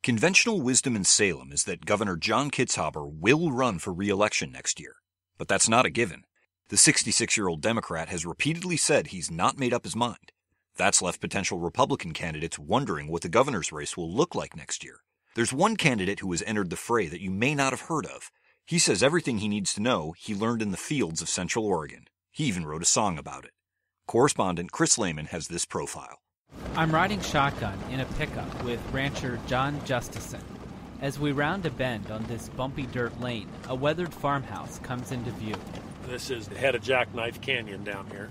Conventional wisdom in Salem is that Governor Jon Kitzhaber will run for re-election next year. But that's not a given. The 66-year-old Democrat has repeatedly said he's not made up his mind. That's left potential Republican candidates wondering what the governor's race will look like next year. There's one candidate who has entered the fray that you may not have heard of. He says everything he needs to know he learned in the fields of Central Oregon. He even wrote a song about it. Correspondent Chris Lehman has this profile. I'm riding shotgun in a pickup with rancher Jon Justesen. As we round a bend on this bumpy dirt lane, a weathered farmhouse comes into view. This is the head of Jackknife Canyon down here.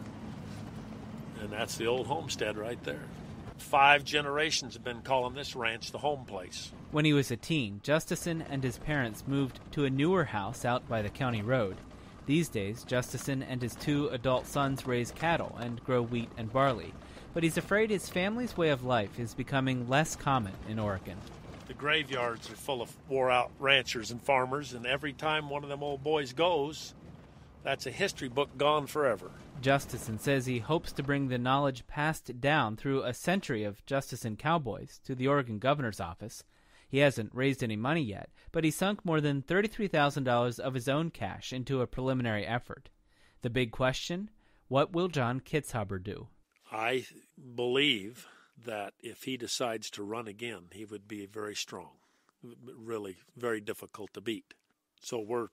And that's the old homestead right there. 5 generations have been calling this ranch the home place. When he was a teen, Justesen and his parents moved to a newer house out by the county road. These days, Justesen and his 2 adult sons raise cattle and grow wheat and barley. But he's afraid his family's way of life is becoming less common in Oregon. The graveyards are full of wore-out ranchers and farmers, and every time one of them old boys goes, that's a history book gone forever. Justesen says he hopes to bring the knowledge passed down through a century of Justesen cowboys to the Oregon governor's office. He hasn't raised any money yet, but he sunk more than $33,000 of his own cash into a preliminary effort. The big question, what will Jon Kitzhaber do? I believe that if he decides to run again, he would be very strong, really very difficult to beat. So we're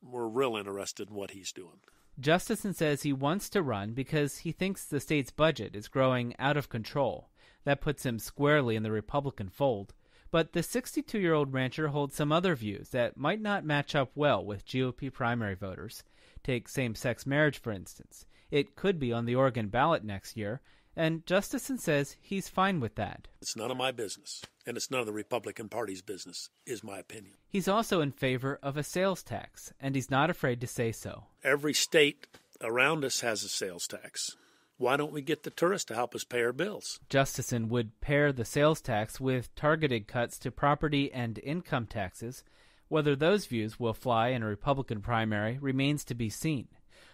real interested in what he's doing. Justesen says he wants to run because he thinks the state's budget is growing out of control. That puts him squarely in the Republican fold. But the 62-year-old rancher holds some other views that might not match up well with GOP primary voters. Take same-sex marriage, for instance. It could be on the Oregon ballot next year, and Justesen says he's fine with that. It's none of my business, and it's none of the Republican Party's business, is my opinion. He's also in favor of a sales tax, and he's not afraid to say so. Every state around us has a sales tax. Why don't we get the tourists to help us pay our bills? Justesen would pair the sales tax with targeted cuts to property and income taxes. Whether those views will fly in a Republican primary remains to be seen.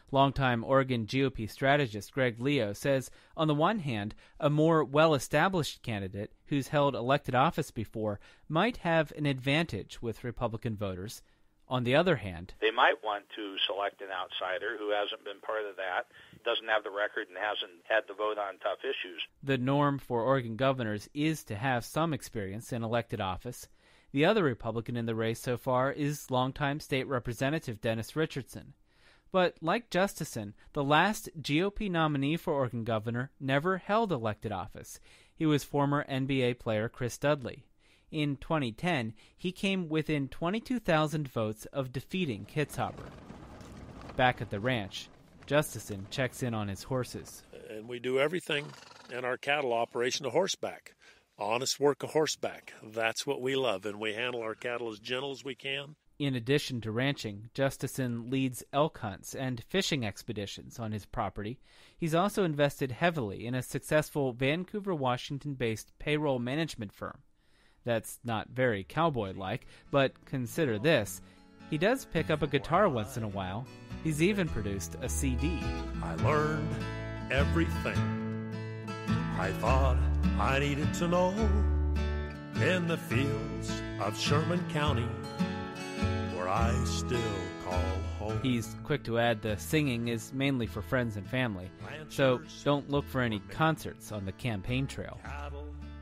Longtime Oregon GOP strategist Greg Leo says, on the one hand, a more well-established candidate who's held elected office before might have an advantage with Republican voters. On the other hand, they might want to select an outsider who hasn't been part of that, doesn't have the record, and hasn't had to vote on tough issues. The norm for Oregon governors is to have some experience in elected office. The other Republican in the race so far is longtime state representative Dennis Richardson. But like Justesen, the last GOP nominee for Oregon governor never held elected office. He was former NBA player Chris Dudley. In 2010, he came within 22,000 votes of defeating Kitzhaber. Back at the ranch, Justesen checks in on his horses. And we do everything in our cattle operation to horseback. Honest work of horseback. That's what we love, and we handle our cattle as gentle as we can. In addition to ranching, Justesen leads elk hunts and fishing expeditions on his property. He's also invested heavily in a successful Vancouver, Washington-based payroll management firm. That's not very cowboy-like, but consider this. He does pick up a guitar once in a while. He's even produced a CD. I learned everything I thought I needed to know in the fields of Sherman County, where I still call home. He's quick to add the singing is mainly for friends and family, so don't look for any concerts on the campaign trail.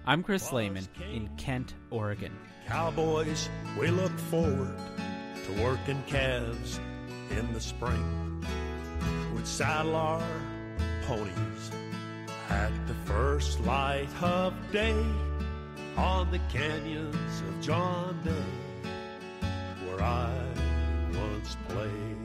I'm Chris Lehman in Kent, Oregon. Cowboys, we look forward to working calves in the spring. We'd saddle our ponies at the first light of day on the canyons of John Day, where I once played.